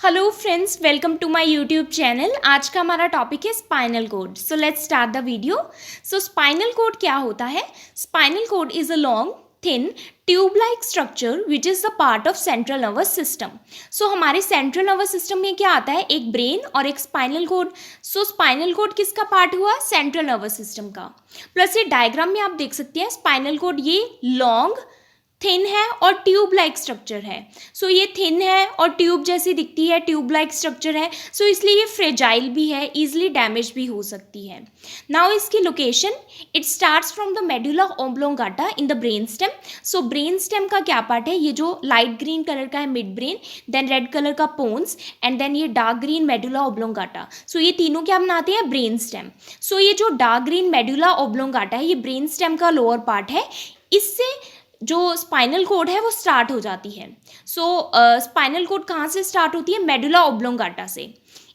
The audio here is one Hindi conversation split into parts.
Hello friends, welcome to my YouTube channel. आज का हमारा टॉपिक है spinal cord. So let's start the video. So spinal cord क्या होता है? Spinal cord is a long thin tube like structure which is the part of central nervous system. So हमारे सेंट्रल नर्वस सिस्टम में क्या आता है? एक ब्रेन और एक स्पाइनल कोड। सो स्पाइनल कोड किसका पार्ट हुआ? सेंट्रल नर्वस सिस्टम का। प्लस ये डायग्राम में आप देख सकते हैं स्पाइनल कोड ये लॉन्ग थिन है और ट्यूब लाइक स्ट्रक्चर है। सो ये थिन है और ट्यूब जैसी दिखती है, ट्यूब लाइक स्ट्रक्चर है। सो इसलिए ये फ्रेजाइल भी है, इजीली डैमेज भी हो सकती है। नाउ इसकी location, it starts from the medulla oblongata in the brain stem. So brain stem का क्या पार्ट है? ये जो लाइट ग्रीन कलर का है mid brain, then red colour का पोन्स एंड देन ये dark green medulla oblongata. So ये तीनों क्या बनाते हैं? Brain stem. सो ये जो डार्क ग्रीन मेडुला ऑब्लोंगाटा है ये ब्रेन स्टेम का लोअर पार्ट है। इससे जो स्पाइनल कोड है वो स्टार्ट हो जाती है। सो स्पाइनल कोड कहाँ से स्टार्ट होती है? मेडुला ऑब्लोंगाटा से।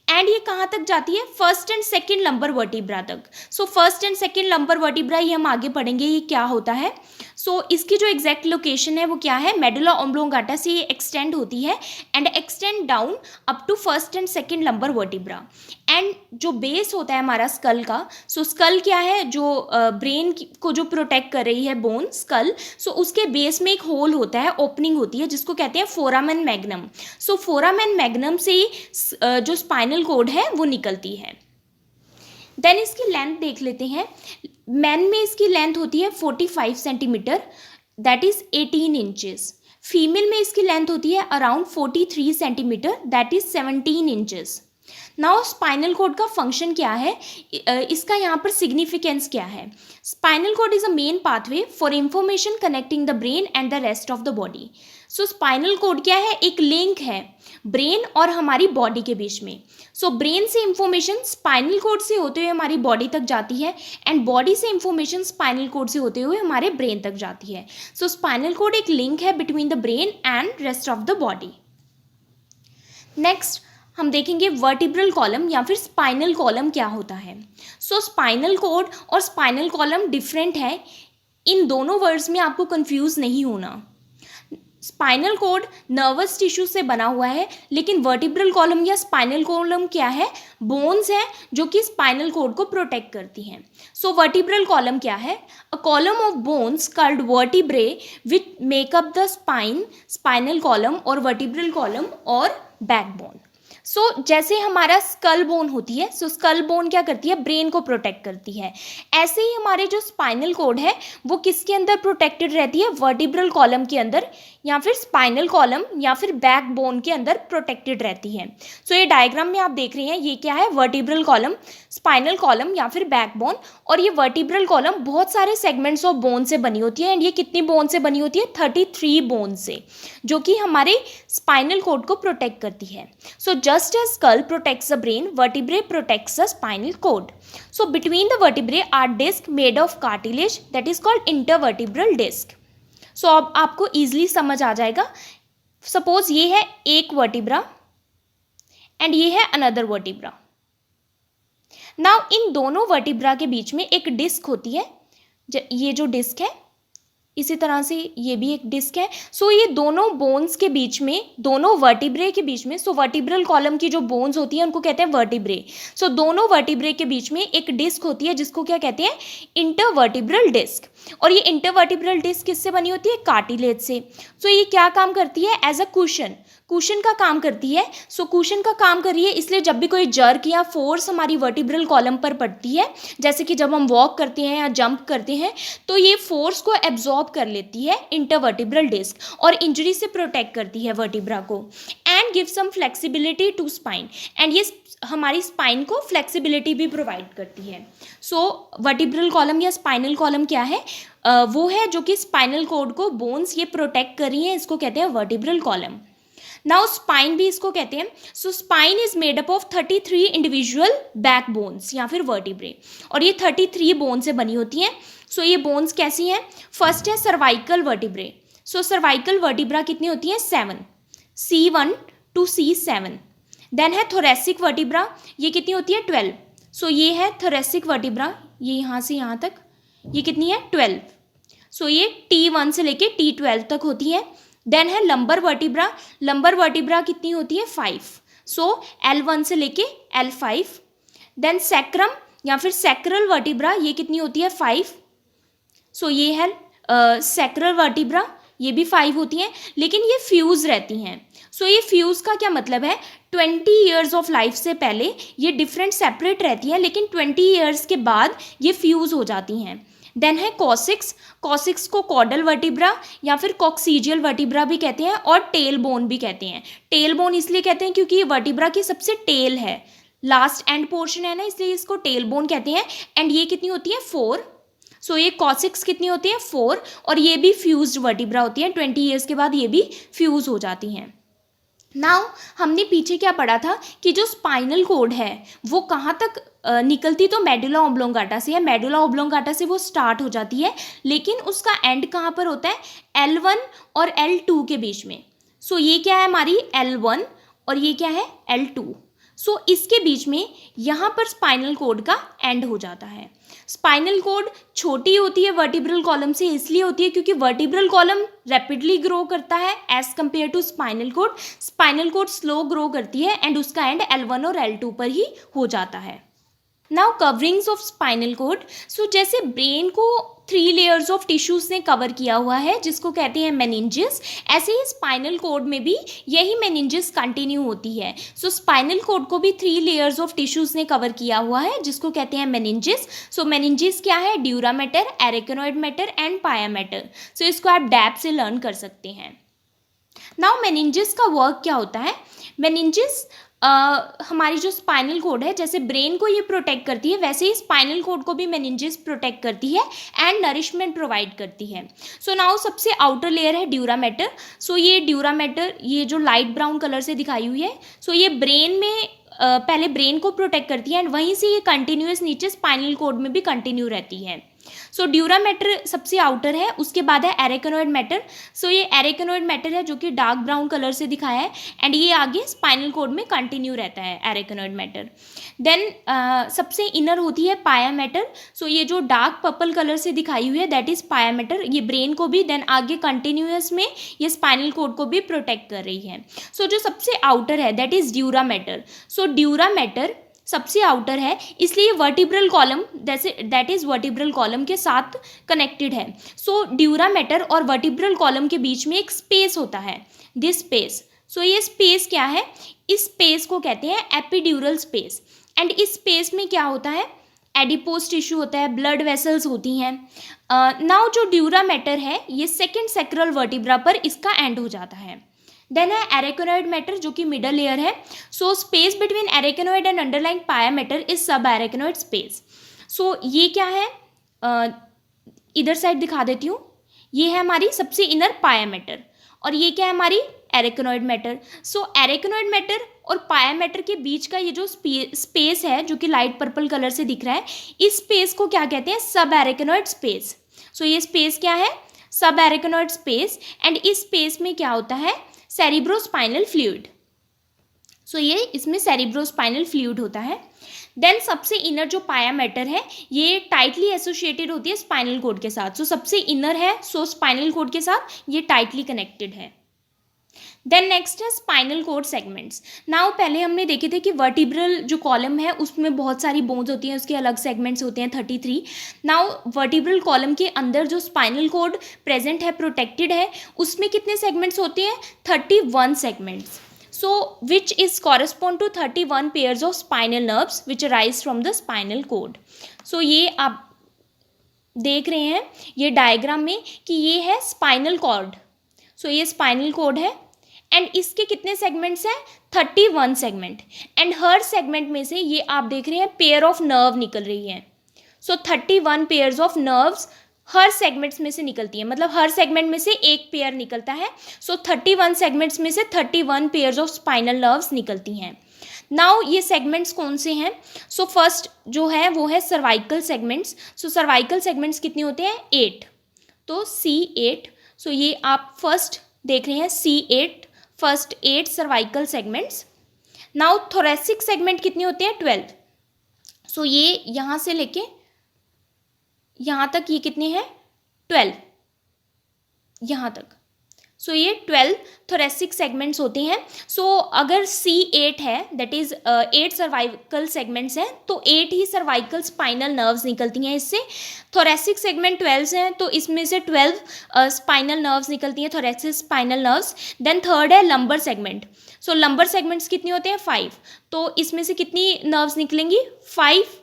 एंड ये कहाँ तक जाती है? First and second lumbar vertebra तक। So first and second lumbar vertebra ये हम आगे पढ़ेंगे ये क्या होता है। सो इसकी जो एग्जैक्ट लोकेशन है वो क्या है? मेडुला ऑब्लोंगाटा से ये एक्सटेंड होती है and extend down up to first and second lumbar vertebra. And जो बेस होता है हमारा स्कल का, सो स्कल क्या है? जो ब्रेन को जो प्रोटेक्ट कर रही है बोन स्कल, सो उसके बेस में एक होल होता है, ओपनिंग होती है जिसको कहते हैं फोरामेन मैग्नम। सो फोरामेन मैग्नम से ही जो स्पाइनल कोड है वो निकलती है। देन इसकी लेंथ देख लेते हैं। मैन में इसकी लेंथ होती है 45 centimetre, that is 18 inches. Female में इसकी लेंथ होती है around 43 centimetre, that is 17 inches. Now spinal cord का फंक्शन क्या है? इसका यहाँ पर सिग्निफिकेंस क्या है? Spinal cord is a main pathway for information connecting the brain and the rest of the body. So spinal cord क्या है? एक लिंक है ब्रेन और हमारी बॉडी के बीच में। सो ब्रेन से इंफॉर्मेशन स्पाइनल कोड से होते हुए हमारी बॉडी तक जाती है एंड बॉडी से इंफॉर्मेशन स्पाइनल कोड से होते हुए हमारे ब्रेन तक जाती है। सो स्पाइनल कोड एक लिंक है between the brain and rest of the body. Next हम देखेंगे वर्टिब्रल कॉलम या फिर स्पाइनल कॉलम क्या होता है। सो स्पाइनल कोड और स्पाइनल कॉलम डिफरेंट है। इन दोनों वर्ड्स में आपको कंफ्यूज नहीं होना। स्पाइनल कोड नर्वस टिश्यू से बना हुआ है, लेकिन वर्टिब्रल कॉलम या स्पाइनल कॉलम क्या है? बोन्स है जो कि स्पाइनल कोड को प्रोटेक्ट करती हैं। सो वर्टिब्रल कॉलम क्या है? A column of bones called vertebrae which makeup the spine, spinal column और वर्टिब्रल कॉलम और बैकबोन। सो जैसे हमारा स्कल बोन होती है, सो स्कल बोन क्या करती है? ब्रेन को प्रोटेक्ट करती है। ऐसे ही हमारे जो स्पाइनल कोड है वो किसके अंदर प्रोटेक्टेड रहती है? वर्टिब्रल कॉलम के अंदर या फिर स्पाइनल कॉलम या फिर बैक बोन के अंदर प्रोटेक्टेड रहती है। सो ये डायग्राम में आप देख रहे हैं ये क्या है? वर्टिब्रल कॉलम, स्पाइनल कॉलम या फिर बैक बोन। और ये वर्टिब्रल कॉलम बहुत सारे सेगमेंट्स ऑफ बोन से बनी होती है एंड ये कितनी बोन से बनी होती है? 33 बोन से, जो कि हमारे स्पाइनल कोड को प्रोटेक्ट करती है। सो just as skull protects the brain, vertebrae protects the spinal cord. So between the vertebrae are disc made of cartilage that is called intervertebral disc. So अब आपको easily समझ आ जाएगा। Suppose ये है एक vertebra and ये है another vertebra. Now इन दोनों vertebra के बीच में एक डिस्क होती है। ये जो डिस्क है इसी तरह से ये भी एक डिस्क है। सो ये दोनों बोन्स के बीच में, दोनों वर्टिब्रे के बीच में, सो वर्टिब्रल कॉलम की जो बोन्स होती हैं उनको कहते हैं वर्टिब्रे। सो दोनों वर्टिब्रे के बीच में एक डिस्क होती है जिसको क्या कहते हैं? Intervertebral disc. और ये इंटरवर्टिब्रल डिस्क किससे बनी होती है? कार्टिलेज से। सो ये क्या काम करती है? एज अ कुशन, कुशन का काम करती है। सो कुशन का काम कर रही है, इसलिए जब भी कोई जर्क या फोर्स हमारी वर्टिब्रल कॉलम पर पड़ती है, जैसे कि जब हम वॉक करते हैं या जंप करते हैं, तो ये फोर्स को एब्जॉर्ब कर लेती है इंटरवर्टिब्रल डिस्क और इंजरी से प्रोटेक्ट करती है वर्टिब्रा को and give some flexibility to spine. And ये हमारी स्पाइन को फ्लेक्सिबिलिटी भी प्रोवाइड करती है। सो वर्टिब्रल कॉलम या स्पाइनल कॉलम क्या है? वो है जो कि स्पाइनल कोड को बोन्स ये प्रोटेक्ट कर रही है, इसको कहते हैं वर्टिब्रल कॉलम। नाउ स्पाइन भी इसको कहते हैं। So spine is made up of 33 individual back bones या फिर वर्टिब्रे, और ये 33 बोन से बनी होती हैं। सो ये बोन्स कैसी हैं? फर्स्ट है सर्वाइकल वर्टिब्रे। सो सर्वाइकल वर्टिब्रा कितनी होती हैं? 7, C1 to C7। देन है थोरेसिक वर्टिब्रा, ये कितनी होती है? 12। सो ये है थोरेसिक वर्टिब्रा, ये यहाँ से यहाँ तक, ये कितनी है? 12। सो ये T1 से लेके T12 तक होती है। देन है लंबर वर्टिब्रा, लंबर वर्टिब्रा कितनी होती है? 5। सो L1 से लेके L5। देन सैक्रम या फिर सैक्रल वर्टिब्रा, ये कितनी होती है 5। सो ये है सैक्रल वर्टिब्रा, ये भी 5 होती हैं, लेकिन ये फ्यूज़ रहती हैं। सो ये फ्यूज़ का क्या मतलब है, 20 ईयर्स ऑफ लाइफ से पहले ये डिफरेंट सेपरेट रहती हैं, लेकिन 20 ईयर्स के बाद ये फ्यूज़ हो जाती हैं। देन है कॉसिक्स, कॉसिक्स को कॉडल वर्टिब्रा या फिर कॉक्सीजियल वर्टिब्रा भी कहते हैं और टेल बोन भी कहते हैं। टेल बोन इसलिए कहते हैं क्योंकि ये वर्टिब्रा की सबसे टेल है, लास्ट एंड पोर्शन है ना, इसलिए इसको टेल बोन कहते हैं। एंड ये कितनी होती है 4। सो ये कॉसिक्स कितनी होती है 4, और ये भी फ्यूज्ड वर्टिब्रा होती है, 20 ईयर्स के बाद ये भी फ्यूज हो जाती हैं। नाउ हमने पीछे क्या पढ़ा था कि जो स्पाइनल कोड है वो कहाँ तक निकलती, तो मेडुला ऑब्लोंगाटा से है, मेडुला ऑब्लोंगाटा से वो स्टार्ट हो जाती है, लेकिन उसका एंड कहाँ पर होता है L1 और L2 के बीच में। सो ये क्या है हमारी L1 और ये क्या है L2। सो इसके बीच में यहाँ पर स्पाइनल कोड का एंड हो जाता है। स्पाइनल कोड छोटी होती है वर्टिब्रल कॉलम से, इसलिए होती है क्योंकि वर्टिब्रल कॉलम रैपिडली ग्रो करता है as compare to spinal cord. Spinal cord slow grow करती है एंड उसका एंड L1 और L2 पर ही हो जाता है। Now coverings of spinal cord. So जैसे ब्रेन को 3 लेयर्स ऑफ टिश्यूज ने कवर किया हुआ है जिसको कहते हैं मेनिंजेस, ऐसे ही स्पाइनल कोड में भी यही मेनिंजेस कंटिन्यू होती है। सो स्पाइनल कोड को भी 3 लेयर्स ऑफ टिश्यूज ने कवर किया हुआ है जिसको कहते हैं मेनिंजेस। सो मेनिंजेस क्या है, ड्यूरा मैटर, एरेकेनोइड मैटर एंड पाया मैटर। सो इसको आप डैप से लर्न कर सकते हैं। नाउ मेनिंजेस का वर्क क्या होता है, मेनिंजेस हमारी जो स्पाइनल कोड है, जैसे ब्रेन को ये प्रोटेक्ट करती है वैसे ही स्पाइनल कोड को भी मेनिंजेस प्रोटेक्ट करती है एंड नरिशमेंट प्रोवाइड करती है। सो नाउ सबसे आउटर लेयर है ड्यूरा मैटर। सो ये ड्यूरा मैटर, ये जो लाइट ब्राउन कलर से दिखाई हुई है, सो ये ब्रेन में पहले ब्रेन को प्रोटेक्ट करती है एंड वहीं से ये कंटिन्यूस नीचे स्पाइनल कोड में भी कंटिन्यू रहती है। सो ड्यूरा मैटर सबसे आउटर है, उसके बाद है एरेकेनोइड मैटर। सो ये एरेकेनोइड मैटर है जो कि डार्क ब्राउन कलर से दिखाया है एंड ये आगे स्पाइनल कोड में कंटिन्यू रहता है एरेकेनोइड मैटर। देन सबसे इनर होती है पाया मैटर। सो ये जो डार्क पर्पल कलर से दिखाई हुई है दैट इज पाया मैटर, ये ब्रेन को भी देन आगे कंटिन्यूअस में ये स्पाइनल कोड को भी प्रोटेक्ट कर रही है। सो जो सबसे आउटर है that is dura mater. So dura mater सबसे आउटर है इसलिए वर्टिब्रल कॉलम जैसे दैट इज वर्टिब्रल कॉलम के साथ कनेक्टेड है। सो ड्यूरा मैटर और वर्टिब्रल कॉलम के बीच में एक स्पेस होता है, दिस स्पेस। सो ये स्पेस क्या है, इस स्पेस को कहते हैं एपिड्यूरल स्पेस। एंड इस स्पेस में क्या होता है, एडिपोज टिश्यू होता है, ब्लड वेसल्स होती हैं। नाउ जो ड्यूरा मैटर है ये सेकेंड सैक्रल वर्टिब्रा पर इसका एंड हो जाता है। देन है एरेकेनोइड मैटर जो कि मिडल लेयर है। So space between arachnoid and underlying pia mater is subarachnoid space. सो ये क्या है, इधर साइड दिखा देती हूँ, ये है हमारी सबसे इनर पाया मैटर और ये क्या है हमारी एरेकेनोइड मैटर। सो एरेकेनोइड मैटर और पाया मैटर के बीच का ये जो स्पेस है जो कि लाइट पर्पल कलर से दिख रहा है, इस स्पेस को क्या कहते हैं, सब एरेकेनोइड स्पेस। सो ये स्पेस क्या है, सब एरेकेनोइड स्पेस। एंड इस स्पेस में क्या होता है, सेरिब्रोस्पाइनल फ्लूइड। सो ये इसमें सेरिब्रोस्पाइनल फ्लूइड होता है। देन सबसे इनर जो पाया मैटर है ये टाइटली एसोसिएटेड होती है स्पाइनल कोड के साथ। सो सबसे इनर है, सो स्पाइनल कोड के साथ ये टाइटली कनेक्टेड है। देन नेक्स्ट है स्पाइनल कोड सेगमेंट्स। नाउ पहले हमने देखे थे कि वर्टिब्रल जो कॉलम है उसमें बहुत सारी बोन्स होती हैं, उसके अलग सेगमेंट्स होते हैं 33। नाउ वर्टिब्रल कॉलम के अंदर जो स्पाइनल कोड प्रेजेंट है, प्रोटेक्टेड है, उसमें कितने सेगमेंट्स होते हैं, 31 segments. So which is correspond to 31 pairs of spinal nerves which arise from the spinal cord. So ये आप देख रहे हैं ये डायग्राम में कि ये है स्पाइनल कॉर्ड। सो ये स्पाइनल कोड है एंड इसके कितने सेगमेंट्स हैं, 31 सेगमेंट। एंड हर सेगमेंट में से ये आप देख रहे हैं पेयर ऑफ नर्व निकल रही है। सो 31 pairs of nerves her segments में से निकलती है, मतलब हर सेगमेंट में से एक पेयर निकलता है। सो 31 सेगमेंट्स में से 31 पेयर्स ऑफ स्पाइनल नर्व्स निकलती हैं। नाउ ये सेगमेंट्स कौन से हैं, सो फर्स्ट जो है वो है सर्वाइकल सेगमेंट्स। सो सर्वाइकल सेगमेंट्स कितने होते हैं, 8। तो C8। सो ये आप फर्स्ट देख रहे हैं C8, first 8 cervical segments. Now thoracic segment कितने होते हैं, 12। सो ये यहाँ से लेके यहाँ तक ये कितने हैं, 12 यहाँ तक। सो ये 12 थोरेसिक सेगमेंट्स होते हैं. सो अगर C8 है, दैट इज 8 सर्वाइकल सेगमेंट्स हैं, तो 8 ही सर्वाइकल स्पाइनल नर्व्स निकलती हैं इससे. थोरेसिक सेगमेंट 12 हैं, तो इसमें से 12 स्पाइनल नर्व्स निकलती हैं, thoracic spinal nerves. Then third है lumbar segment. So lumbar segments कितने होते हैं? 5. तो इसमें से कितनी नर्व्स निकलेंगी? 5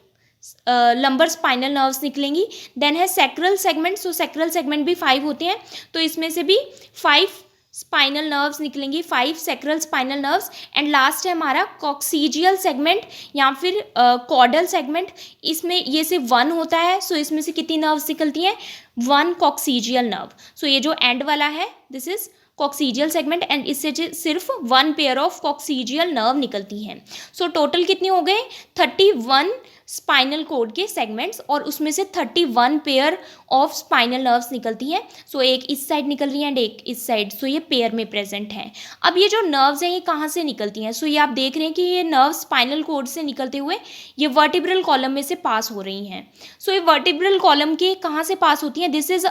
लंबर स्पाइनल नर्व्स निकलेंगी. देन है सैक्रल सेगमेंट. सो सैक्रल सेगमेंट भी 5 होते हैं, तो इसमें से भी 5 स्पाइनल नर्व्स निकलेंगी, 5 sacral spinal nerves. And last है हमारा कॉक्सीजियल सेगमेंट या फिर कॉर्डल सेगमेंट. इसमें ये सिर्फ 1 होता है. सो इसमें से कितनी नर्व्स निकलती हैं? 1 कॉक्सीजियल नर्व. सो ये जो एंड वाला है, this is coccygeal segment, and इससे सिर्फ 1 पेयर ऑफ कॉक्सीजियल नर्व निकलती हैं. सो टोटल कितने हो गए? 31 स्पाइनल कोड के सेगमेंट्स, और उसमें से 31 पेयर ऑफ स्पाइनल नर्व्स निकलती हैं. सो एक इस साइड निकल रही है एंड एक इस साइड. सो ये पेयर में प्रेजेंट है. अब ये जो नर्व्स हैं ये कहाँ से निकलती हैं? सो ये आप देख रहे हैं कि ये नर्व्स स्पाइनल कोड से निकलते हुए ये वर्टिब्रल कॉलम में से पास हो रही हैं. सो ये वर्टिब्रल कॉलम के कहाँ से पास होती हैं? दिस इज,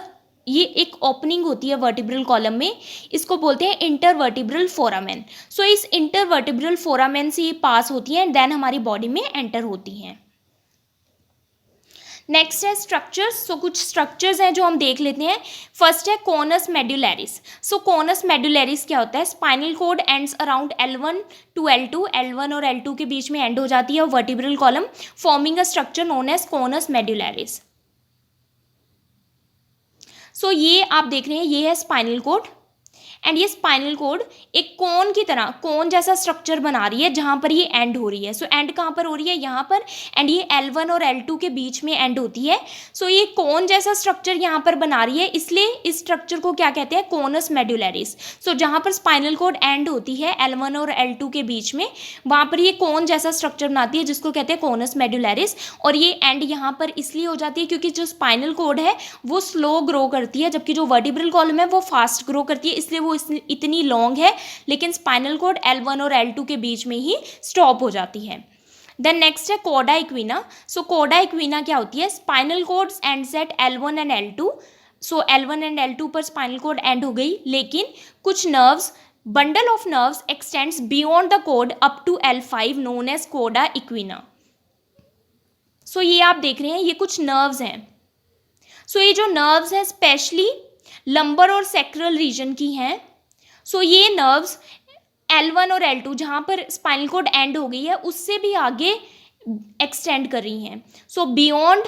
ये एक ओपनिंग होती है वर्टिब्रल कॉलम में, इसको बोलते हैं इंटरवर्टिब्रल फोरामेन. सो इस इंटरवर्टिब्रल फोरामेन से ये पास होती हैं, देन हमारी बॉडी में एंटर होती हैं. नेक्स्ट है स्ट्रक्चर्स. सो कुछ स्ट्रक्चर्स हैं जो हम देख लेते हैं. फर्स्ट है कोनस मेडुलैरिस. सो कोनस मेडुलैरिस क्या होता है? Spinal cord ends around L1 to L2. L1 और L2 के बीच में एंड हो जाती है vertebral column, forming a structure known as conus medullaris. So ये आप देख रहे हैं, ये है स्पाइनल कोड, एंड ये स्पाइनल कोड एक कोन की तरह, कोन जैसा स्ट्रक्चर बना रही है जहाँ पर ये एंड हो रही है. सो एंड कहाँ पर हो रही है? यहाँ पर. एंड ये L1 और L2 के बीच में एंड होती है. सो ये कोन जैसा स्ट्रक्चर यहाँ पर बना रही है, इसलिए इस स्ट्रक्चर को क्या कहते हैं? Conus medullaris. सो जहाँ पर स्पाइनल कोड एंड होती है L1 और L2 के बीच में, वहाँ पर ये कोन जैसा स्ट्रक्चर बनाती है जिसको कहते हैं कोनस मेडुलैरिस. और ये एंड यहाँ पर इसलिए हो जाती है क्योंकि जो स्पाइनल कोड है वो स्लो ग्रो करती है, जबकि जो वर्टिब्रल कॉलम है वो फास्ट ग्रो करती है, इसलिए वो इतनी लॉन्ग है, लेकिन स्पाइनल कोड L1 और L2 के बीच में ही स्टॉप हो जाती है. देन नेक्स्ट है कोडा इक्विना. सो कोडा इक्विना क्या होती है? Spinal cords ends at L1 and L2. सो L1 एंड L2 पर स्पाइनल कोड एंड हो गई, लेकिन कुछ nerves, bundle of nerves extends beyond the cord up to L5 known as cauda equina. So ये आप देख रहे हैं, ये कुछ नर्व्स हैं. सो ये जो नर्व्स हैं स्पेशली लंबर और सैक्रल रीजन की हैं. सो ये नर्व्स L1 और L2 जहाँ पर स्पाइनल कोड एंड हो गई है उससे भी आगे एक्सटेंड कर रही हैं. सो beyond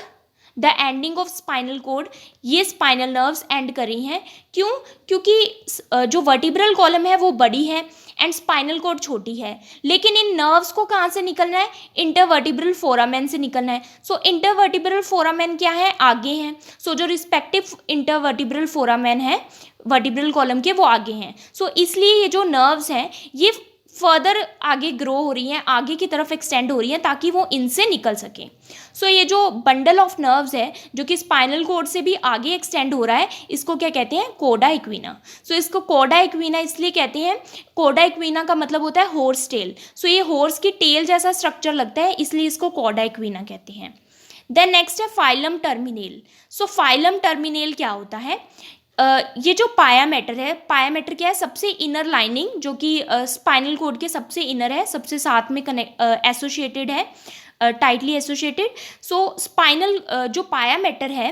the ending of spinal code ये स्पाइनल नर्व्स एंड कर रही हैं. क्यों? क्योंकि जो वर्टिब्रल कॉलम है वो बड़ी है एंड स्पाइनल कोड छोटी है, लेकिन इन नर्व्स को कहाँ से निकलना है? इंटरवर्टिब्रल फोरामेन से निकलना है. सो इंटरवर्टिब्रल फोरामेन क्या है? आगे हैं. सो जो रिस्पेक्टिव इंटरवर्टिब्रल फोरामेन है वर्टिब्रल कॉलम के वो आगे हैं. सो इसलिए ये जो नर्व्स हैं ये फर्दर आगे ग्रो हो रही हैं, आगे की तरफ एक्सटेंड हो रही हैं ताकि वो इनसे निकल सकें. सो ये जो बंडल ऑफ नर्व्स है जो कि स्पाइनल कोड से भी आगे एक्सटेंड हो रहा है, इसको क्या कहते हैं? कोडा इक्विना. सो इसको कोडा इक्विना इसलिए कहते हैं, कोडा इक्विना का मतलब होता है हॉर्स टेल. सो ये हॉर्स की टेल जैसा स्ट्रक्चर लगता है, इसलिए इसको कोडा इक्विना कहते हैं. देन नेक्स्ट है फाइलम टर्मिनेल. सो फाइलम टर्मिनेल क्या होता है? ये जो पाया मैटर है, पाया मैटर क्या है? सबसे इनर लाइनिंग जो कि स्पाइनल कोड के सबसे इनर है, सबसे साथ में कनेक्ट एसोसिएटेड है, टाइटली एसोसिएटेड. सो स्पाइनल जो पाया मैटर है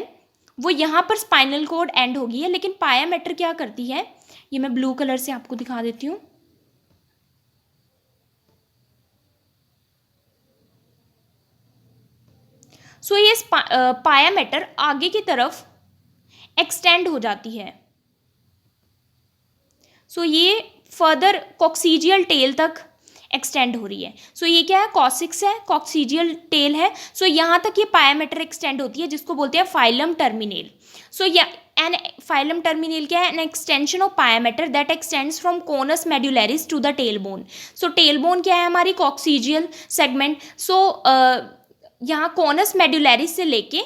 वो यहाँ पर स्पाइनल कोड एंड होगी है, लेकिन पाया मैटर क्या करती है? ये मैं ब्लू कलर से आपको दिखा देती हूँ. सो ये पाया मैटर आगे की तरफ एक्सटेंड हो जाती है. सो ये फर्दर कॉक्सीजियल टेल तक एक्सटेंड हो रही है. सो ये क्या है? कॉसिक्स है, कॉक्सीजियल टेल है. सो यहाँ तक ये पायामेटर एक्सटेंड होती है जिसको बोलते हैं filum terminale. So an filum terminale क्या है? An extension of pia mater that extends from conus medullaris to the tail bone. So tail bone क्या है? हमारी कॉक्सीजियल सेगमेंट. सो यहाँ कोनस मेडुलैरिस से लेके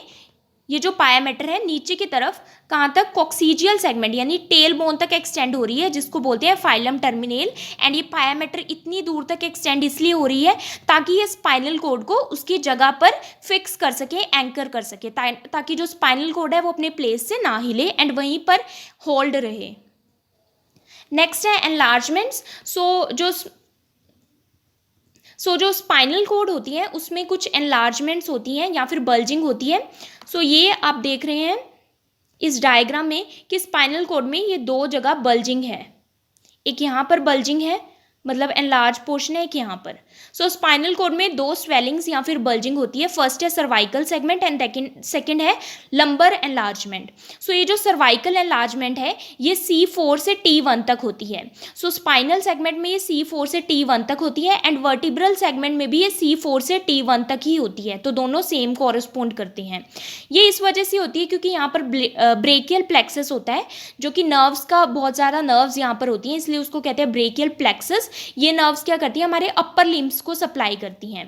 ये जो पायामेटर है नीचे की तरफ कहाँ तक? कॉक्सीजियल सेगमेंट यानी टेल बोन तक एक्सटेंड हो रही है जिसको बोलते हैं फाइलम टर्मिनेल. एंड ये पायामेटर इतनी दूर तक एक्सटेंड इसलिए हो रही है ताकि ये स्पाइनल कोड को उसकी जगह पर फिक्स कर सके, एंकर कर सके, ताकि जो स्पाइनल कोड है वो अपने प्लेस से ना हिले एंड वहीं पर होल्ड रहे. नेक्स्ट है एनलार्जमेंट्स। जो स्पाइनल कोड होती है उसमें कुछ एनलार्जमेंट्स होती हैं या फिर बल्जिंग होती है। ये आप देख रहे हैं इस डायग्राम में कि स्पाइनल कोड में ये दो जगह बल्जिंग है, एक यहाँ पर बल्जिंग है मतलब एनलार्ज पोर्शन है, एक यहाँ पर। स्पाइनल कोड में दो स्वेलिंग्स या फिर बल्जिंग होती है। फर्स्ट है सर्वाइकल सेगमेंट एंड सेकंड है लंबर एनलार्जमेंट। ये जो सर्वाइकल एनलार्जमेंट है ये C4 से T1 तक होती है। स्पाइनल सेगमेंट में ये C4 से T1 तक होती है एंड वर्टिब्रल सेगमेंट में भी ये C4 से T1 तक ही होती है, तो दोनों सेम कॉरेस्पोंड करते हैं। ये इस वजह से होती है क्योंकि यहाँ पर ब्रेकियल प्लेक्सस होता है, जो कि नर्व्स का बहुत ज़्यादा नर्व्स यहाँ पर होती हैं, इसलिए उसको कहते हैं ब्रेकियल प्लेक्सस। ये नर्व्स क्या करती हैं, हमारे अपर लिम्स को सप्लाई करती हैं।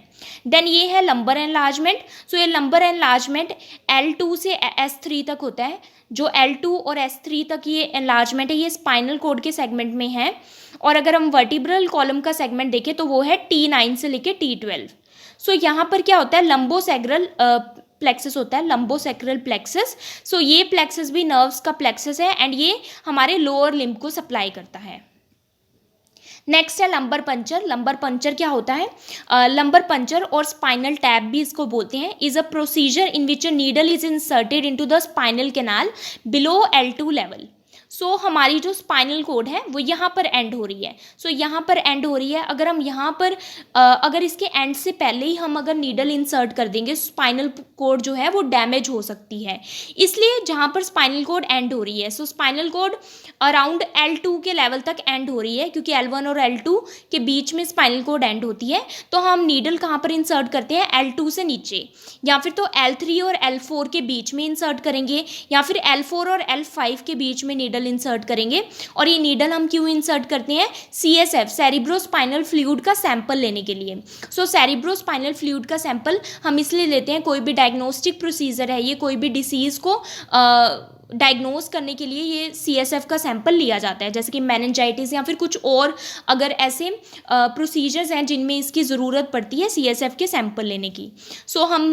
देन ये है लंबर एनलार्जमेंट। ये लंबर एनलार्जमेंट L2 से S3 तक होता है। जो L2 और S3 तक ये एनलार्जमेंट है ये स्पाइनल कोड के सेगमेंट में है। और अगर हम वर्टिब्रल कॉलम का सेगमेंट देखें तो वो है T9 से लेके T12। यहाँ पर क्या होता है, लंबोसैक्रल प्लेक्सस होता है, लंबोसैक्रल प्लेक्सस। ये प्लेक्सस भी नर्व्स का प्लेक्सस है एंड ये हमारे लोअर लिम्ब को सप्लाई करता है। नेक्स्ट है लंबर पंचर। लंबर पंचर क्या होता है, लंबर पंचर और स्पाइनल टैब भी इसको बोलते हैं, is a procedure in which a needle is inserted into the spinal canal below L2 level. हमारी जो स्पाइनल कोड है वो यहाँ पर एंड हो रही है। यहाँ पर एंड हो रही है, अगर हम यहाँ पर अगर इसके एंड से पहले ही हम अगर नीडल इंसर्ट कर देंगे स्पाइनल कोड जो है वो डैमेज हो सकती है। इसलिए जहाँ पर स्पाइनल कोड एंड हो रही है, स्पाइनल कोड अराउंड L2 के लेवल तक एंड हो रही है, क्योंकि L1 और L2 के बीच में स्पाइनल कोड एंड होती है, तो हम नीडल कहाँ पर इंसर्ट करते हैं, L2 से नीचे, या फिर तो L3 और L4 के बीच में इंसर्ट करेंगे, या फिर L4 और L5 के बीच में नीडल इंसर्ट करेंगे। और ये नीडल हम क्यों इंसर्ट करते हैं, CSF सेरिब्रोस्पाइनल फ्लूइड का सैंपल लेने के लिए। सेरिब्रोस्पाइनल फ्लूइड का सैंपल हम इसलिए लेते हैं, कोई भी डायग्नोस्टिक प्रोसीजर है ये, कोई भी डिसीज़ को डायग्नोज करने के लिए ये CSF का सैंपल लिया जाता है, जैसे कि मेनिंजाइटिस या फिर कुछ और अगर ऐसे प्रोसीजर्स हैं जिनमें इसकी ज़रूरत पड़ती है CSF के सैंपल लेने की। हम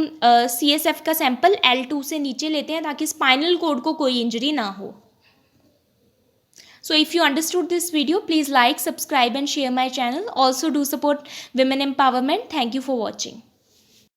CSF का सैंपल L2 से नीचे लेते हैं ताकि स्पाइनल कोड को कोई इंजरी ना हो। If you understood this video, please like, subscribe and share my channel. Also do support women empowerment. Thank you for watching.